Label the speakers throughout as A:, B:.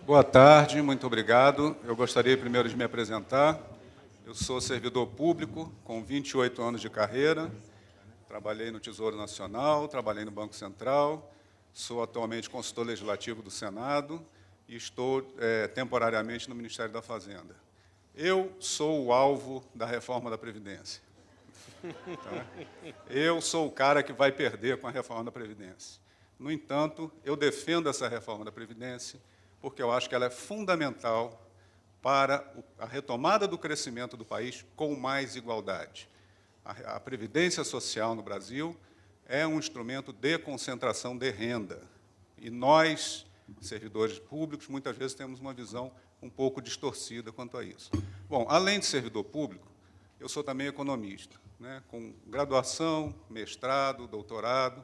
A: Boa tarde, muito obrigado. Eu gostaria primeiro de me apresentar. Eu sou servidor público com 28 anos de carreira. Trabalhei no Tesouro Nacional, trabalhei no Banco Central, sou atualmente consultor legislativo do Senado e estou temporariamente no Ministério da Fazenda. Eu sou o alvo da reforma da Previdência. Tá? Eu sou o cara que vai perder com a reforma da Previdência. No entanto, eu defendo essa reforma da Previdência porque eu acho que ela é fundamental para a retomada do crescimento do país com mais igualdade. A Previdência Social no Brasil é um instrumento de concentração de renda. E nós, servidores públicos, muitas vezes temos uma visão um pouco distorcida quanto a isso. Bom, além de servidor público, eu sou também economista, né, com graduação, mestrado, doutorado,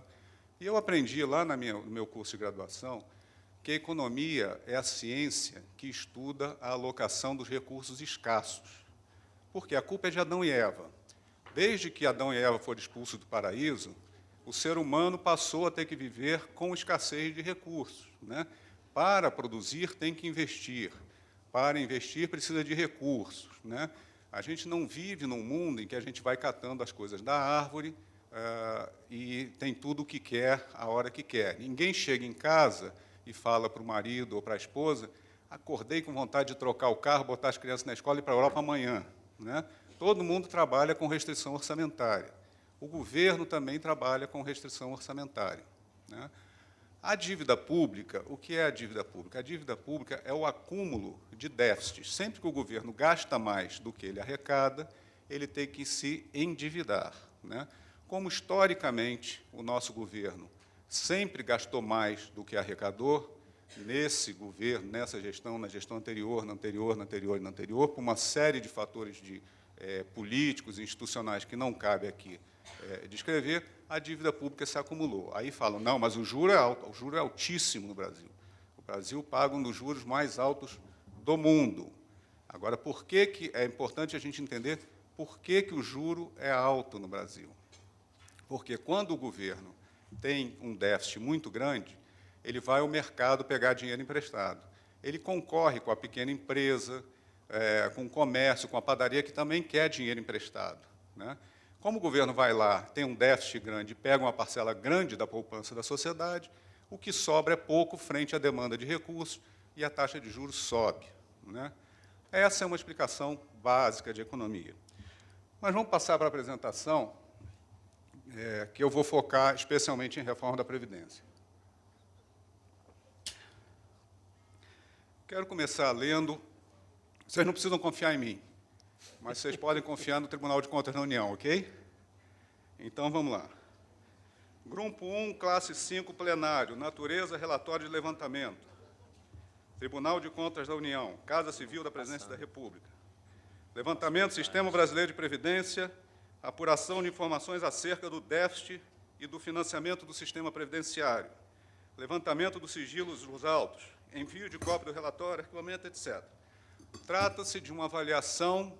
A: e eu aprendi lá no meu curso de graduação que a economia é a ciência que estuda a alocação dos recursos escassos, porque a culpa é de Adão e Eva. Desde que Adão e Eva foram expulsos do paraíso, o ser humano passou a ter que viver com escassez de recursos, né? Para produzir, tem que investir. Para investir, precisa de recursos, né? A gente não vive num mundo em que a gente vai catando as coisas da árvore e tem tudo o que quer, a hora que quer. Ninguém chega em casa e fala para o marido ou para a esposa: acordei com vontade de trocar o carro, botar as crianças na escola e ir para a Europa amanhã, né? Todo mundo trabalha com restrição orçamentária. O governo também trabalha com restrição orçamentária, né? A dívida pública, o que é a dívida pública? A dívida pública é o acúmulo de déficits. Sempre que o governo gasta mais do que ele arrecada, ele tem que se endividar, né? Como, historicamente, o nosso governo sempre gastou mais do que arrecadou, nesse governo, nessa gestão, na gestão anterior, na anterior, na anterior e na anterior, por uma série de fatores políticos e institucionais que não cabe aqui descrever, a dívida pública se acumulou. Aí falam: não, mas o juro é alto, o juro é altíssimo no Brasil. O Brasil paga um dos juros mais altos do mundo. Agora, por que é importante a gente entender por que o juro é alto no Brasil? Porque quando o governo tem um déficit muito grande, ele vai ao mercado pegar dinheiro emprestado. Ele concorre com a pequena empresa, com o comércio, com a padaria, que também quer dinheiro emprestado, né? Como o governo vai lá, tem um déficit grande, pega uma parcela grande da poupança da sociedade, o que sobra é pouco frente à demanda de recursos e a taxa de juros sobe, né? Essa é uma explicação básica de economia. Mas vamos passar para a apresentação, que eu vou focar especialmente em reforma da Previdência. Quero começar lendo. Vocês não precisam confiar em mim, mas vocês podem confiar no Tribunal de Contas da União, ok? Então, vamos lá. Grupo 1, classe 5, plenário, natureza, relatório de levantamento. Tribunal de Contas da União, Casa Civil da Presidência da República. Levantamento, Sistema Brasileiro de Previdência, apuração de informações acerca do déficit e do financiamento do sistema previdenciário, levantamento dos sigilos dos autos, envio de cópia do relatório, arquivamento, etc. Trata-se de uma avaliação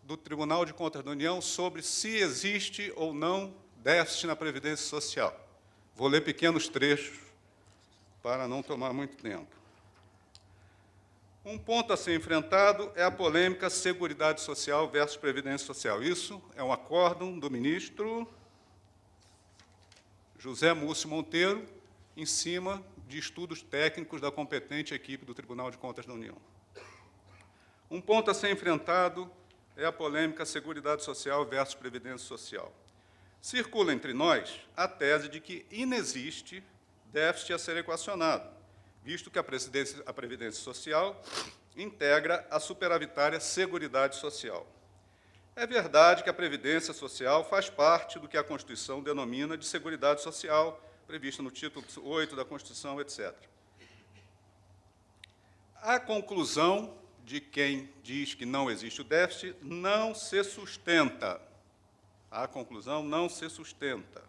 A: do Tribunal de Contas da União sobre se existe ou não déficit na Previdência Social. Vou ler pequenos trechos para não tomar muito tempo. Um ponto a ser enfrentado é a polêmica Seguridade Social versus Previdência Social. Isso é um acórdão do ministro José Múcio Monteiro, em cima de estudos técnicos da competente equipe do Tribunal de Contas da União. Um ponto a ser enfrentado é a polêmica Seguridade Social versus Previdência Social. Circula entre nós a tese de que inexiste déficit a ser equacionado, visto que a Previdência Social integra a superavitária Seguridade Social. É verdade que a Previdência Social faz parte do que a Constituição denomina de Seguridade Social, prevista no título 8 da Constituição, etc. A conclusão de quem diz que não existe o déficit não se sustenta. A conclusão não se sustenta.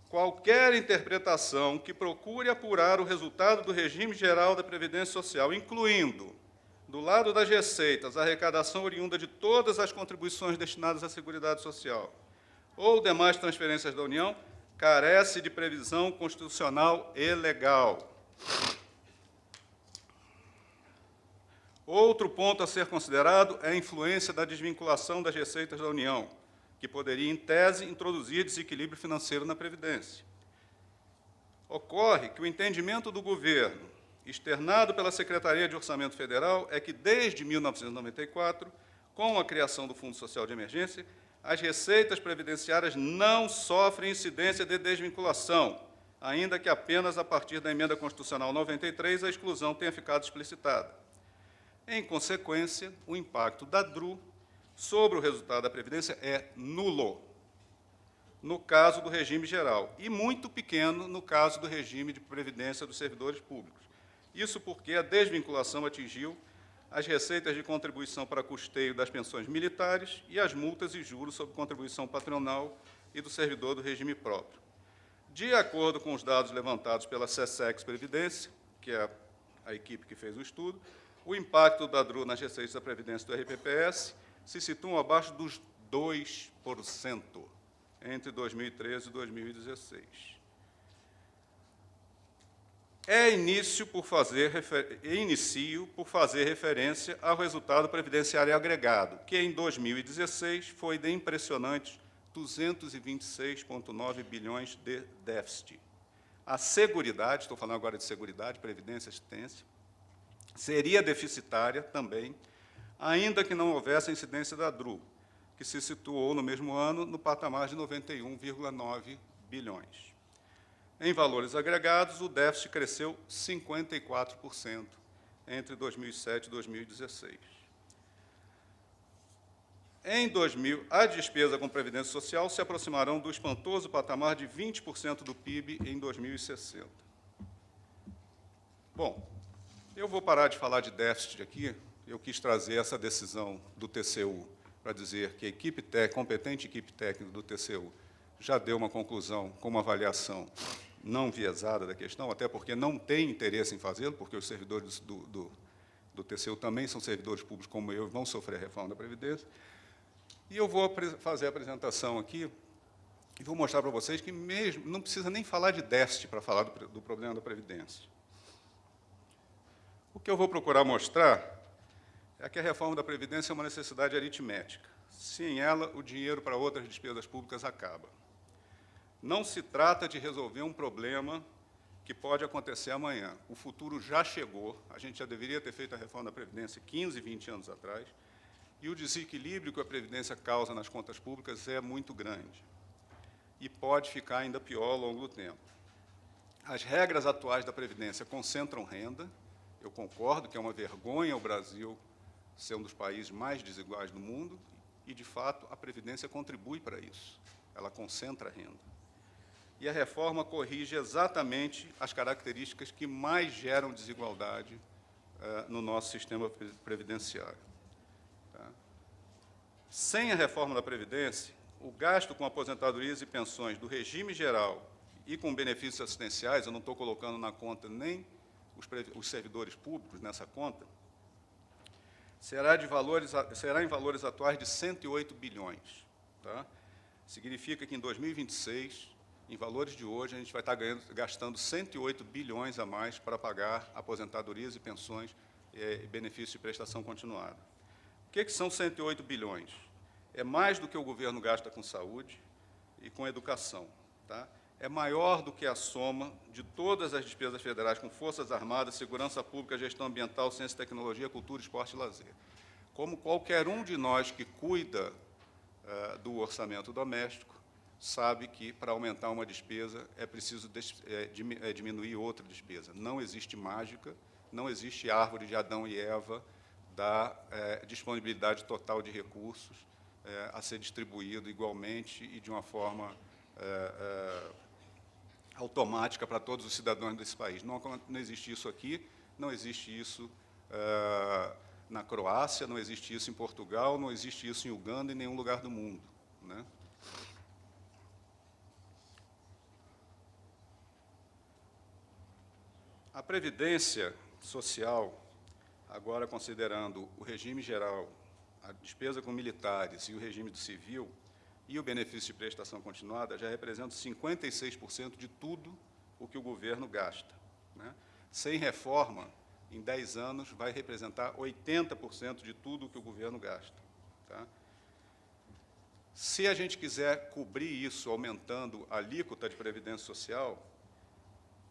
A: Qualquer interpretação que procure apurar o resultado do regime geral da Previdência Social, incluindo, do lado das receitas, a arrecadação oriunda de todas as contribuições destinadas à Seguridade Social ou demais transferências da União, carece de previsão constitucional e legal. Outro ponto a ser considerado é a influência da desvinculação das receitas da União, que poderia, em tese, introduzir desequilíbrio financeiro na Previdência. Ocorre que o entendimento do governo, externado pela Secretaria de Orçamento Federal, é que, desde 1994, com a criação do Fundo Social de Emergência, as receitas previdenciárias não sofrem incidência de desvinculação, ainda que apenas a partir da Emenda Constitucional 93 a exclusão tenha ficado explicitada. Em consequência, o impacto da DRU sobre o resultado da Previdência é nulo, no caso do regime geral, e muito pequeno no caso do regime de previdência dos servidores públicos. Isso porque a desvinculação atingiu as receitas de contribuição para custeio das pensões militares e as multas e juros sobre contribuição patronal e do servidor do regime próprio. De acordo com os dados levantados pela SESEX Previdência, que é a equipe que fez o estudo, o impacto da DRU nas receitas da Previdência do RPPS se situam abaixo dos 2% entre 2013 e 2016. Inicio por fazer referência ao resultado previdenciário agregado, que em 2016 foi de impressionantes 226,9 bilhões de déficit. A Seguridade, estou falando agora de Seguridade, Previdência e Assistência, seria deficitária também, ainda que não houvesse a incidência da DRU, que se situou no mesmo ano no patamar de 91,9 bilhões. Em valores agregados, o déficit cresceu 54% entre 2007 e 2016. Em 2000, a despesa com Previdência Social se aproximarão do espantoso patamar de 20% do PIB em 2060. Bom, eu vou parar de falar de déficit aqui. Eu quis trazer essa decisão do TCU para dizer que a competente equipe técnica do TCU já deu uma conclusão com uma avaliação não viesada da questão, até porque não tem interesse em fazê-lo, porque os servidores do TCU também são servidores públicos como eu e vão sofrer a reforma da Previdência. E eu vou fazer a apresentação aqui e vou mostrar para vocês que mesmo não precisa nem falar de déficit para falar do problema da Previdência. O que eu vou procurar mostrar é que a reforma da Previdência é uma necessidade aritmética. Sem ela, o dinheiro para outras despesas públicas acaba. Não se trata de resolver um problema que pode acontecer amanhã. O futuro já chegou, a gente já deveria ter feito a reforma da Previdência 15, 20 anos atrás, e o desequilíbrio que a Previdência causa nas contas públicas é muito grande e pode ficar ainda pior ao longo do tempo. As regras atuais da Previdência concentram renda. Eu concordo que é uma vergonha o Brasil ser um dos países mais desiguais do mundo e, de fato, a Previdência contribui para isso. Ela concentra renda. E a reforma corrige exatamente as características que mais geram desigualdade no nosso sistema previdenciário. Tá? Sem a reforma da Previdência, o gasto com aposentadorias e pensões do regime geral e com benefícios assistenciais, eu não estou colocando na conta nem os servidores públicos nessa conta, será em valores atuais de 108 bilhões. Tá? Significa que, em 2026, em valores de hoje, a gente vai estar gastando 108 bilhões a mais para pagar aposentadorias e pensões e benefícios de prestação continuada. O que são 108 bilhões? É mais do que o governo gasta com saúde e com educação. Tá? É maior do que a soma de todas as despesas federais com Forças Armadas, Segurança Pública, Gestão Ambiental, Ciência e Tecnologia, Cultura, Esporte e Lazer. Como qualquer um de nós que cuida do orçamento doméstico, sabe que, para aumentar uma despesa, é preciso diminuir outra despesa. Não existe mágica, não existe árvore de Adão e Eva da disponibilidade total de recursos a ser distribuído igualmente e de uma forma automática para todos os cidadãos desse país. Não existe isso aqui, não existe isso na Croácia, não existe isso em Portugal, não existe isso em Uganda e em nenhum lugar do mundo. Né? A Previdência Social, agora considerando o regime geral, a despesa com militares e o regime do civil, e o benefício de prestação continuada, já representa 56% de tudo o que o governo gasta. Né? Sem reforma, em 10 anos, vai representar 80% de tudo que o governo gasta. Tá? Se a gente quiser cobrir isso aumentando a alíquota de Previdência Social,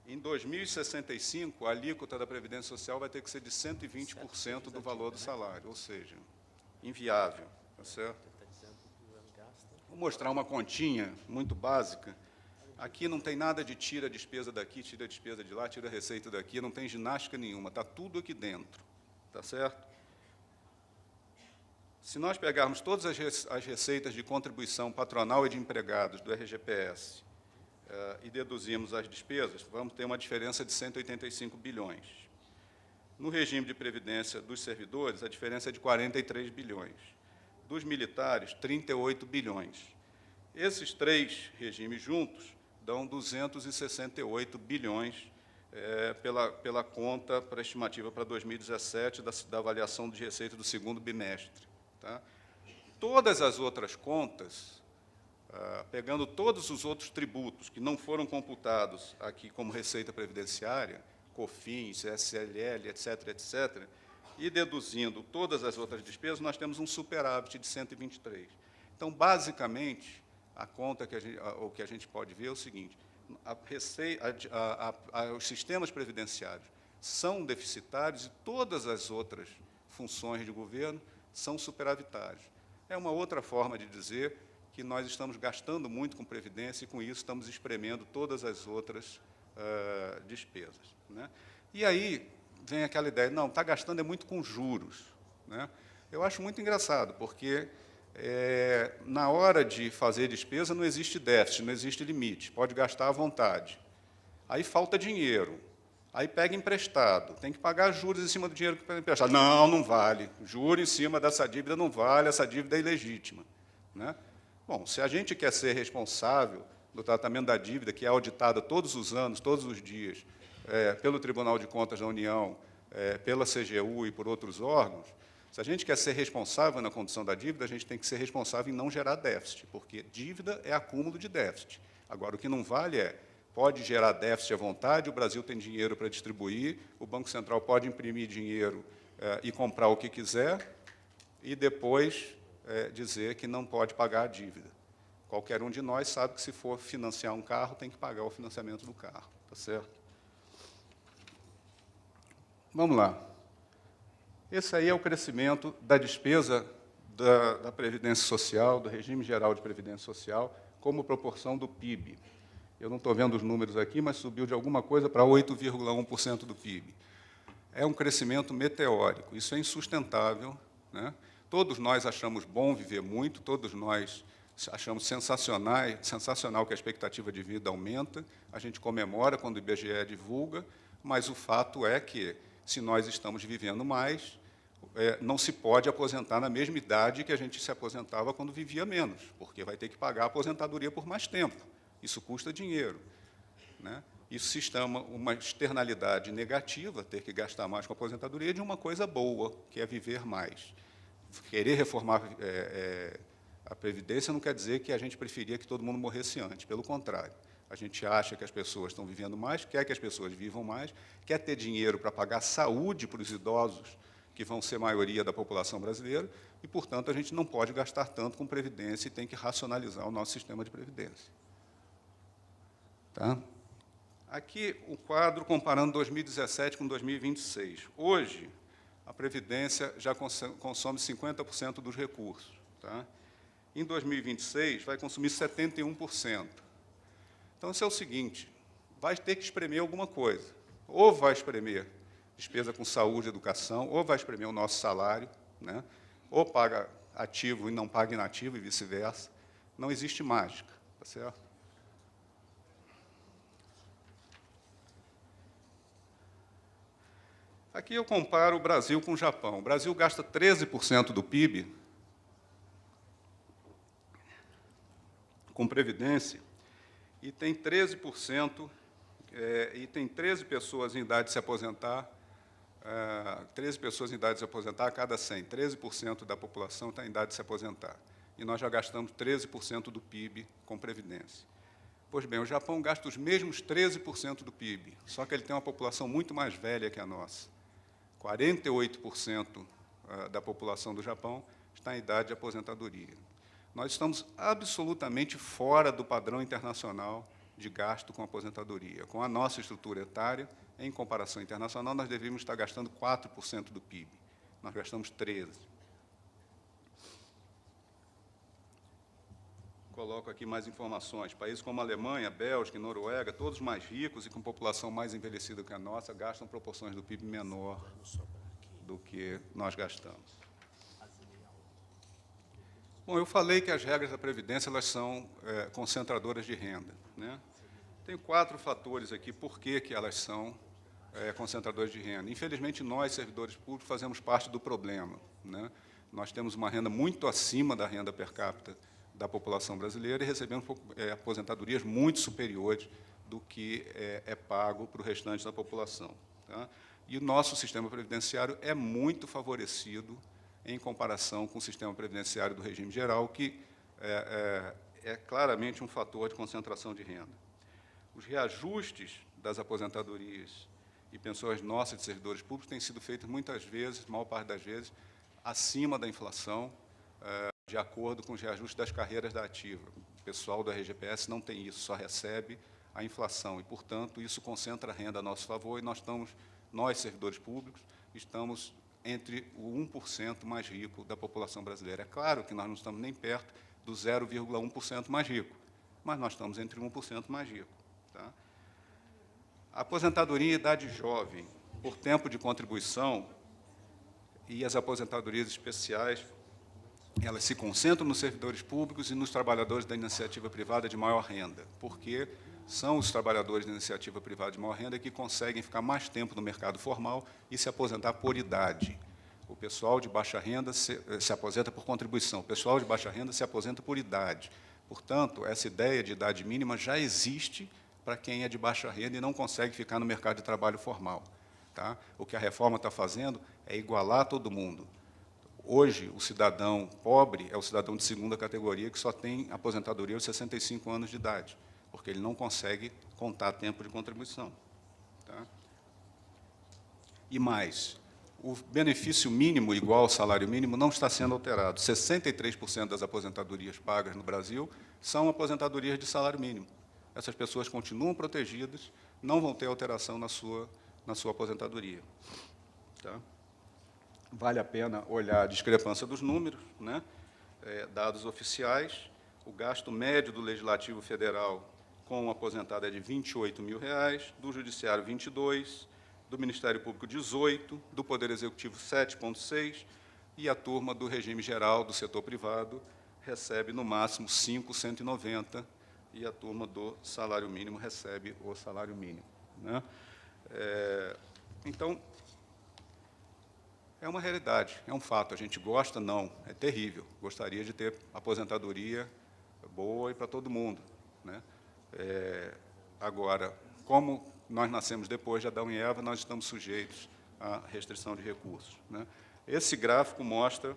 A: em 2065, a alíquota da Previdência Social vai ter que ser de 120% do valor do salário, ou seja, inviável. Tá certo? Vou mostrar uma continha muito básica. Aqui não tem nada de tira a despesa daqui, tira a despesa de lá, tira a receita daqui, não tem ginástica nenhuma, está tudo aqui dentro. Tá certo? Se nós pegarmos todas as receitas de contribuição patronal e de empregados do RGPS e deduzirmos as despesas, vamos ter uma diferença de 185 bilhões. No regime de previdência dos servidores, a diferença é de 43 bilhões. Dos militares, 38 bilhões. Esses três regimes juntos dão 268 bilhões pela conta, para a estimativa para 2017, da avaliação de receita do segundo bimestre. Tá? Todas as outras contas, pegando todos os outros tributos que não foram computados aqui como receita previdenciária, COFINS, SLL, etc., etc., e deduzindo todas as outras despesas, nós temos um superávit de 123. Então, basicamente, a conta o que a gente pode ver é o seguinte: os sistemas previdenciários são deficitários e todas as outras funções de governo são superavitárias. É uma outra forma de dizer que nós estamos gastando muito com previdência e, com isso, estamos espremendo todas as outras despesas. Né? E aí vem aquela ideia, não, está gastando muito com juros. Né? Eu acho muito engraçado, porque na hora de fazer despesa não existe déficit, não existe limite, pode gastar à vontade. Aí falta dinheiro, aí pega emprestado, tem que pagar juros em cima do dinheiro que pega emprestado. Não, não vale, juro em cima dessa dívida não vale, essa dívida é ilegítima. Né? Bom, se a gente quer ser responsável do tratamento da dívida, que é auditada todos os anos, todos os dias, pelo Tribunal de Contas da União, pela CGU e por outros órgãos, se a gente quer ser responsável na condução da dívida, a gente tem que ser responsável em não gerar déficit, porque dívida é acúmulo de déficit. Agora, o que não vale pode gerar déficit à vontade, o Brasil tem dinheiro para distribuir, o Banco Central pode imprimir dinheiro e comprar o que quiser, e depois dizer que não pode pagar a dívida. Qualquer um de nós sabe que, se for financiar um carro, tem que pagar o financiamento do carro. Tá certo? Vamos lá. Esse aí é o crescimento da despesa da Previdência Social, do regime geral de Previdência Social, como proporção do PIB. Eu não estou vendo os números aqui, mas subiu de alguma coisa para 8,1% do PIB. É um crescimento meteórico, isso é insustentável. Né? Todos nós achamos bom viver muito, todos nós achamos sensacional que a expectativa de vida aumenta, a gente comemora quando o IBGE divulga, mas o fato é que, se nós estamos vivendo mais, não se pode aposentar na mesma idade que a gente se aposentava quando vivia menos, porque vai ter que pagar a aposentadoria por mais tempo. Isso custa dinheiro. Né? Isso se chama uma externalidade negativa, ter que gastar mais com a aposentadoria, de uma coisa boa, que é viver mais. Querer reformar a Previdência não quer dizer que a gente preferia que todo mundo morresse antes, pelo contrário. A gente acha que as pessoas estão vivendo mais, quer que as pessoas vivam mais, quer ter dinheiro para pagar saúde para os idosos, que vão ser a maioria da população brasileira, e, portanto, a gente não pode gastar tanto com previdência e tem que racionalizar o nosso sistema de previdência. Tá? Aqui o quadro comparando 2017 com 2026. Hoje, a Previdência já consome 50% dos recursos. Tá? Em 2026, vai consumir 71%. Então, isso é o seguinte, vai ter que espremer alguma coisa. Ou vai espremer despesa com saúde e educação, ou vai espremer o nosso salário, né? Ou paga ativo e não paga inativo, e vice-versa. Não existe mágica, tá certo? Aqui eu comparo o Brasil com o Japão. O Brasil gasta 13% do PIB com previdência, e tem 13%, e tem 13 pessoas em idade de se aposentar, 13 pessoas em idade de se aposentar a cada 100. 13% da população está em idade de se aposentar. E nós já gastamos 13% do PIB com previdência. Pois bem, o Japão gasta os mesmos 13% do PIB, só que ele tem uma população muito mais velha que a nossa. 48% da população do Japão está em idade de aposentadoria. Nós estamos absolutamente fora do padrão internacional de gasto com aposentadoria. Com a nossa estrutura etária, em comparação internacional, nós deveríamos estar gastando 4% do PIB. Nós gastamos 13%. Coloco aqui mais informações. Países como a Alemanha, Bélgica e Noruega, todos mais ricos e com população mais envelhecida que a nossa, gastam proporções do PIB menor do que nós gastamos. Bom, eu falei que as regras da Previdência elas são concentradoras de renda, né? Tem 4 fatores aqui por que elas são concentradoras de renda. Infelizmente, nós, servidores públicos, fazemos parte do problema, né? Nós temos uma renda muito acima da renda per capita da população brasileira e recebemos aposentadorias muito superiores do que é pago para o restante da população, tá? E o nosso sistema previdenciário é muito favorecido em comparação com o sistema previdenciário do regime geral, que é claramente um fator de concentração de renda. Os reajustes das aposentadorias e pensões nossas de servidores públicos têm sido feitos muitas vezes, maior parte das vezes, acima da inflação, de acordo com os reajustes das carreiras da ativa. O pessoal do RGPS não tem isso, só recebe a inflação, e, portanto, isso concentra a renda a nosso favor, e nós, servidores públicos, estamos entre o 1% mais rico da população brasileira. É claro que nós não estamos nem perto do 0,1% mais rico, mas nós estamos entre 1% mais rico, tá? A aposentadoria em idade jovem, por tempo de contribuição, e as aposentadorias especiais, elas se concentram nos servidores públicos e nos trabalhadores da iniciativa privada de maior renda, porque são os trabalhadores da iniciativa privada de maior renda que conseguem ficar mais tempo no mercado formal e se aposentar por idade. O pessoal de baixa renda se aposenta por contribuição, o pessoal de baixa renda se aposenta por idade. Portanto, essa ideia de idade mínima já existe para quem é de baixa renda e não consegue ficar no mercado de trabalho formal, tá? O que a reforma está fazendo é igualar todo mundo. Hoje, o cidadão pobre é o cidadão de segunda categoria que só tem aposentadoria aos 65 anos de idade, porque ele não consegue contar tempo de contribuição, tá? E mais, o benefício mínimo igual ao salário mínimo não está sendo alterado. 63% das aposentadorias pagas no Brasil são aposentadorias de salário mínimo. Essas pessoas continuam protegidas, não vão ter alteração na sua aposentadoria, tá? Vale a pena olhar a discrepância dos números, né? Dados oficiais. O gasto médio do Legislativo Federal com o aposentado é de R$ 28.000, do Judiciário 22, do Ministério Público 18, do Poder Executivo 7,6, e a turma do regime geral do setor privado recebe, no máximo, 5.190, e a turma do salário mínimo recebe o salário mínimo, né? Então, é uma realidade, é um fato. A gente gosta? Não, é terrível. Gostaria de ter aposentadoria boa e para todo mundo, né? Agora, como nós nascemos depois de Adão e Eva, nós estamos sujeitos à restrição de recursos, né? Esse gráfico mostra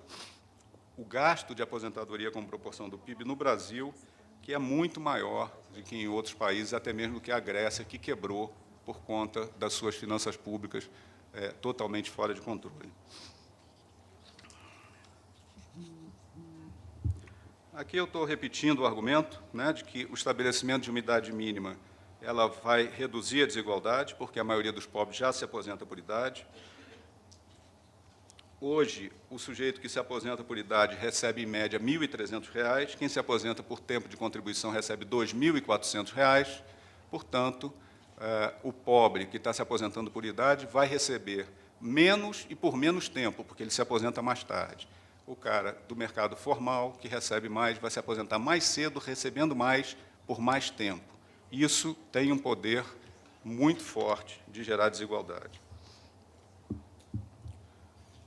A: o gasto de aposentadoria como proporção do PIB no Brasil, que é muito maior do que em outros países, até mesmo do que a Grécia, que quebrou por conta das suas finanças públicas totalmente fora de controle. Aqui eu estou repetindo o argumento, né, de que o estabelecimento de uma idade mínima ela vai reduzir a desigualdade, porque a maioria dos pobres já se aposenta por idade. Hoje, o sujeito que se aposenta por idade recebe, em média, R$ 1.300, quem se aposenta por tempo de contribuição recebe R$ 2.400, portanto, o pobre que está se aposentando por idade vai receber menos e por menos tempo, porque ele se aposenta mais tarde. O cara do mercado formal, que recebe mais, vai se aposentar mais cedo, recebendo mais por mais tempo. Isso tem um poder muito forte de gerar desigualdade.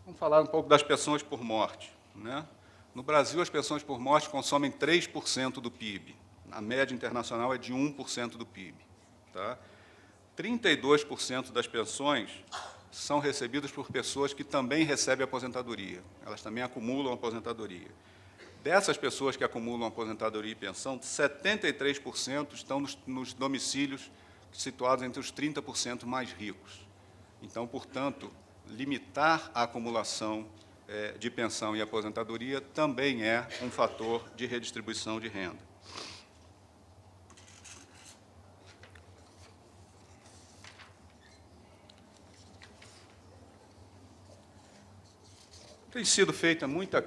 A: Vamos falar um pouco das pensões por morte, né? No Brasil, as pensões por morte consomem 3% do PIB. A média internacional é de 1% do PIB, tá? 32% das pensões são recebidas por pessoas que também recebem aposentadoria. Elas também acumulam aposentadoria. Dessas pessoas que acumulam aposentadoria e pensão, 73% estão nos domicílios situados entre os 30% mais ricos. Então, portanto, limitar a acumulação de pensão e aposentadoria também é um fator de redistribuição de renda. Tem sido feita muita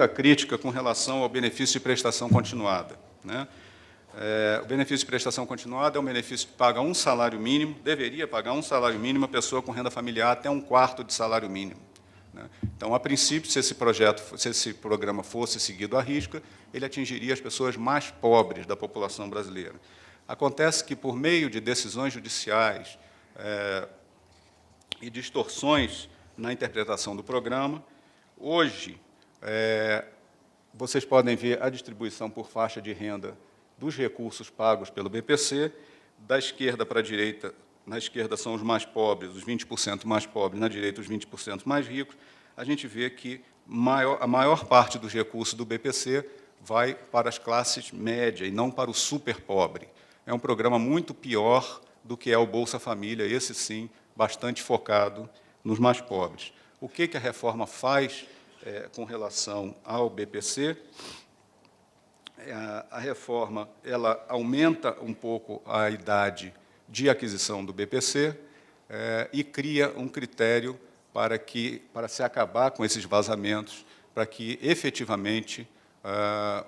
A: crítica com relação ao benefício de prestação continuada, né? O benefício de prestação continuada é um benefício que paga um salário mínimo, deveria pagar um salário mínimo a pessoa com renda familiar até um quarto de salário mínimo, né? Então, a princípio, se esse programa fosse seguido à risca, ele atingiria as pessoas mais pobres da população brasileira. Acontece que, por meio de decisões judiciais e distorções na interpretação do programa, hoje, vocês podem ver a distribuição por faixa de renda dos recursos pagos pelo BPC, da esquerda para a direita. Na esquerda são os mais pobres, os 20% mais pobres, na direita os 20% mais ricos. A gente vê que a maior parte dos recursos do BPC vai para as classes médias e não para o super pobre. É um programa muito pior do que é o Bolsa Família, esse sim, bastante focado nos mais pobres. O que a reforma faz com relação ao BPC? A reforma ela aumenta um pouco a idade de aquisição do BPC e cria um critério para se acabar com esses vazamentos, para que, efetivamente,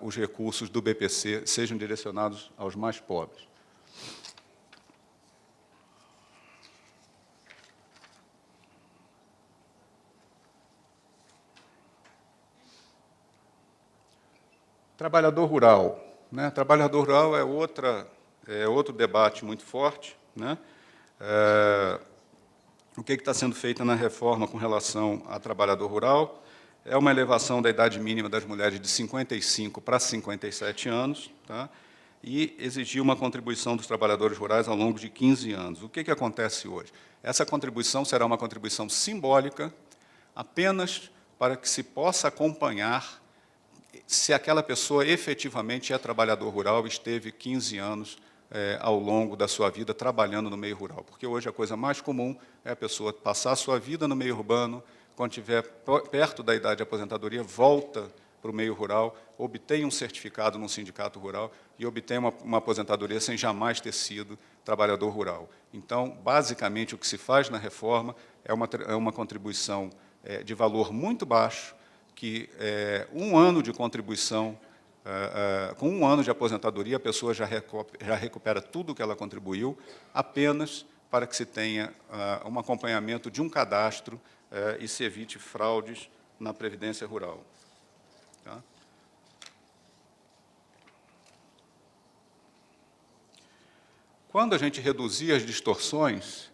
A: os recursos do BPC sejam direcionados aos mais pobres. Trabalhador rural, né? Trabalhador rural é outro debate muito forte, né? O que está sendo feito na reforma com relação a trabalhador rural é uma elevação da idade mínima das mulheres de 55 para 57 anos, tá? E exigir uma contribuição dos trabalhadores rurais ao longo de 15 anos. O que acontece hoje? Essa contribuição será uma contribuição simbólica, apenas para que se possa acompanhar se aquela pessoa efetivamente é trabalhador rural e esteve 15 anos ao longo da sua vida trabalhando no meio rural. Porque hoje a coisa mais comum é a pessoa passar a sua vida no meio urbano, quando estiver perto da idade de aposentadoria, volta para o meio rural, obtém um certificado num sindicato rural e obtém uma aposentadoria sem jamais ter sido trabalhador rural. Então, basicamente, o que se faz na reforma é uma contribuição de valor muito baixo, que um ano de contribuição, com um ano de aposentadoria, a pessoa já recupera tudo o que ela contribuiu, apenas para que se tenha um acompanhamento de um cadastro e se evite fraudes na Previdência Rural. Tá? Quando a gente reduzir as distorções,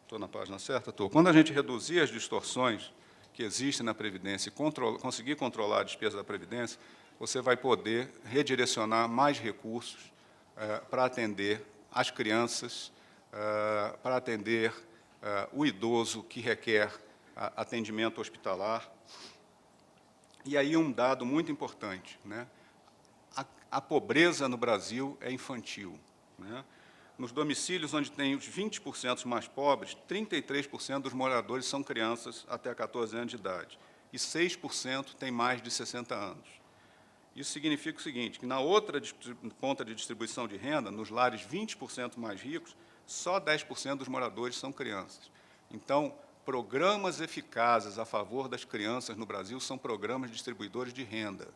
A: estou na página certa? Estou. Quando a gente reduzir as distorções que existem na Previdência e conseguir controlar a despesa da Previdência, você vai poder redirecionar mais recursos para atender as crianças, para atender o idoso que requer atendimento hospitalar. E aí um dado muito importante, né? A pobreza no Brasil é infantil, né? Nos domicílios onde tem os 20% mais pobres, 33% dos moradores são crianças até 14 anos de idade, e 6% têm mais de 60 anos. Isso significa o seguinte, que na outra ponta de distribuição de renda, nos lares 20% mais ricos, só 10% dos moradores são crianças. Então, programas eficazes a favor das crianças no Brasil são programas distribuidores de renda.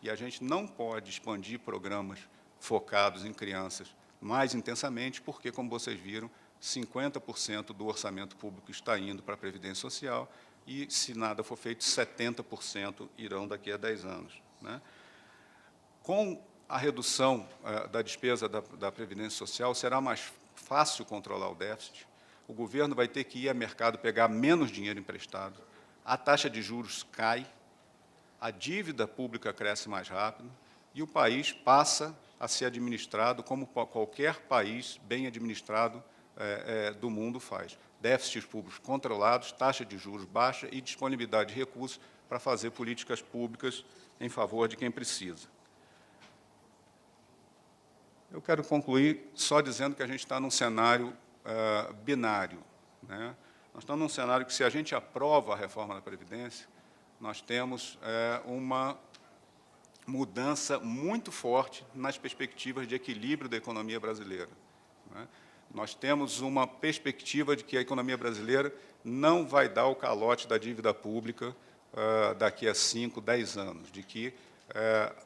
A: E a gente não pode expandir programas focados em crianças mais intensamente, porque, como vocês viram, 50% do orçamento público está indo para a Previdência Social e, se nada for feito, 70% irão daqui a 10 anos, né? Com a redução da despesa da Previdência Social, será mais fácil controlar o déficit, o governo vai ter que ir ao mercado pegar menos dinheiro emprestado, a taxa de juros cai, a dívida pública cresce mais rápido e o país passa a ser administrado como qualquer país bem administrado do mundo faz. Déficits públicos controlados, taxa de juros baixa e disponibilidade de recursos para fazer políticas públicas em favor de quem precisa. Eu quero concluir só dizendo que a gente está num cenário binário, né? Nós estamos num cenário que, se a gente aprova a reforma da Previdência, nós temos uma mudança muito forte nas perspectivas de equilíbrio da economia brasileira, né? Nós temos uma perspectiva de que a economia brasileira não vai dar o calote da dívida pública daqui a 5, 10 anos, de que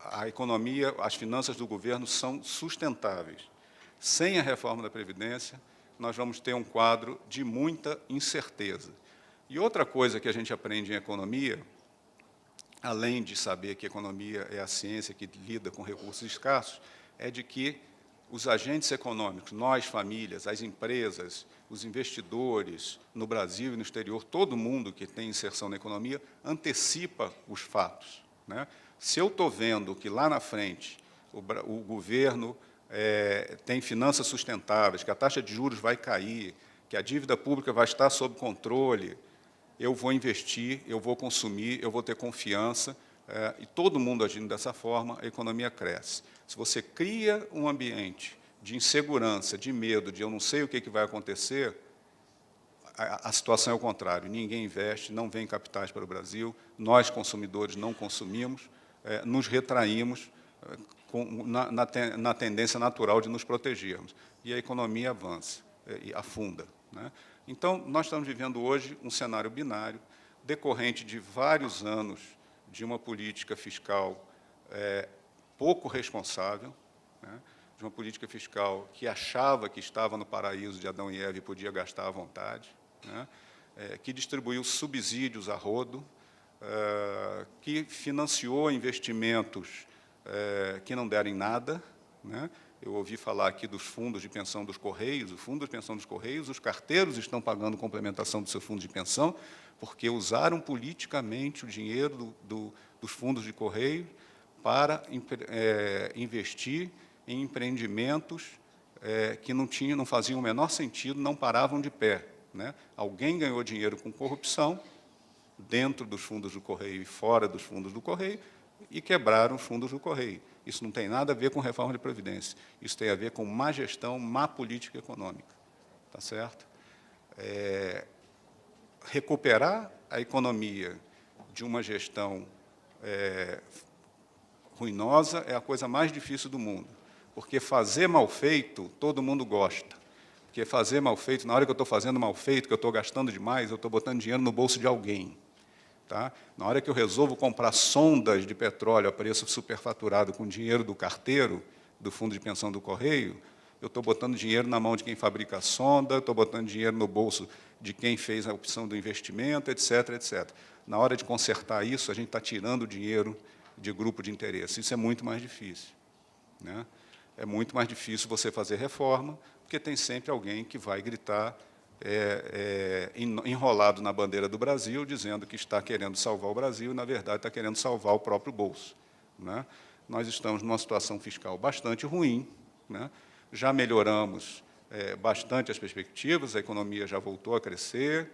A: a economia, as finanças do governo são sustentáveis. Sem a reforma da Previdência, nós vamos ter um quadro de muita incerteza. E outra coisa que a gente aprende em economia, além de saber que economia é a ciência que lida com recursos escassos, é de que os agentes econômicos, nós, famílias, as empresas, os investidores no Brasil e no exterior, todo mundo que tem inserção na economia, antecipa os fatos, né? Se eu estou vendo que lá na frente o governo tem finanças sustentáveis, que a taxa de juros vai cair, que a dívida pública vai estar sob controle, eu vou investir, eu vou consumir, eu vou ter confiança, e todo mundo agindo dessa forma, a economia cresce. Se você cria um ambiente de insegurança, de medo, de eu não sei o que vai acontecer, a situação é o contrário. Ninguém investe, não vem capitais para o Brasil, nós, consumidores, não consumimos, nos retraímos na tendência natural de nos protegermos. E a economia avança e afunda, né? Então, nós estamos vivendo hoje um cenário binário, decorrente de vários anos de uma política fiscal pouco responsável, né? De uma política fiscal que achava que estava no paraíso de Adão e Eva e podia gastar à vontade, né? Que distribuiu subsídios a rodo, que financiou investimentos que não deram em nada, né? Eu ouvi falar aqui dos fundos de pensão dos Correios. O fundo de pensão dos Correios, os carteiros estão pagando complementação do seu fundo de pensão, porque usaram politicamente o dinheiro dos fundos de Correio para investir em empreendimentos que não faziam o menor sentido, não paravam de pé, né? Alguém ganhou dinheiro com corrupção, dentro dos fundos do Correio e fora dos fundos do Correio, e quebraram os fundos do Correio. Isso não tem nada a ver com reforma de Previdência. Isso tem a ver com má gestão, má política econômica. Tá certo? Recuperar a economia de uma gestão ruinosa é a coisa mais difícil do mundo, porque fazer mal feito, todo mundo gosta. Porque fazer mal feito, na hora que eu estou fazendo mal feito, que eu estou gastando demais, eu estou botando dinheiro no bolso de alguém. Tá? Na hora que eu resolvo comprar sondas de petróleo a preço superfaturado com dinheiro do carteiro, do fundo de pensão do Correio, eu estou botando dinheiro na mão de quem fabrica a sonda, estou botando dinheiro no bolso de quem fez a opção do investimento, etc., etc. Na hora de consertar isso, a gente está tirando o dinheiro de grupo de interesse. Isso é muito mais difícil, né? É muito mais difícil você fazer reforma, porque tem sempre alguém que vai gritar enrolado na bandeira do Brasil, dizendo que está querendo salvar o Brasil e, na verdade, está querendo salvar o próprio bolso, né? Nós estamos numa situação fiscal bastante ruim, né? Já melhoramos bastante as perspectivas, a economia já voltou a crescer,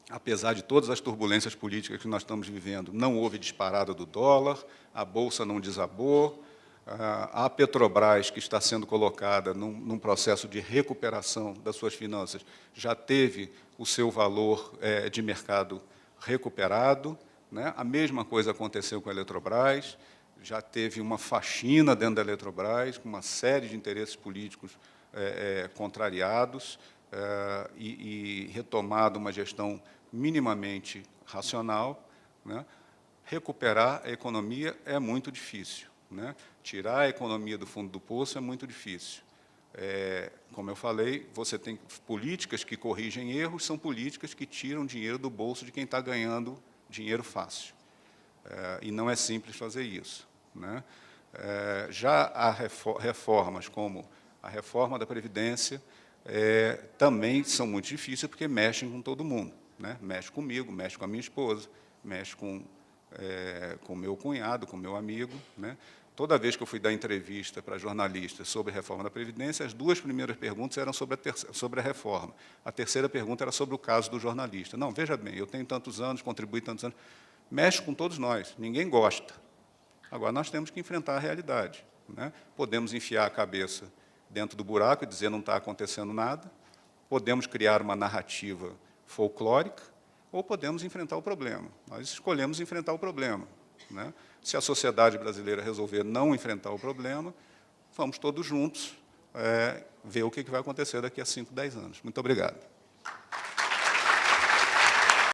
A: apesar de todas as turbulências políticas que nós estamos vivendo, não houve disparada do dólar, a Bolsa não desabou, a Petrobras, que está sendo colocada num processo de recuperação das suas finanças, já teve o seu valor de mercado recuperado, né? A mesma coisa aconteceu com a Eletrobras, já teve uma faxina dentro da Eletrobras, com uma série de interesses políticos contrariados, e retomado uma gestão minimamente racional, né? Recuperar a economia é muito difícil, né? Tirar a economia do fundo do poço é muito difícil. Como eu falei, você tem políticas que corrigem erros, são políticas que tiram dinheiro do bolso de quem está ganhando dinheiro fácil. E não é simples fazer isso, né? Já há reformas como a reforma da Previdência, também são muito difíceis, porque mexem com todo mundo, né? Mexe comigo, mexe com a minha esposa, mexe com o meu cunhado, com o meu amigo, né? Toda vez que eu fui dar entrevista para jornalistas sobre a reforma da Previdência, as duas primeiras perguntas eram sobre a reforma. A terceira pergunta era sobre o caso do jornalista. Não, veja bem, eu tenho tantos anos, contribuí tantos anos. Mexe com todos nós, ninguém gosta. Agora, nós temos que enfrentar a realidade, né? Podemos enfiar a cabeça dentro do buraco e dizer não está acontecendo nada, podemos criar uma narrativa folclórica ou podemos enfrentar o problema. Nós escolhemos enfrentar o problema, né? Se a sociedade brasileira resolver não enfrentar o problema, vamos todos juntos ver o que vai acontecer daqui a 5, 10 anos. Muito obrigado.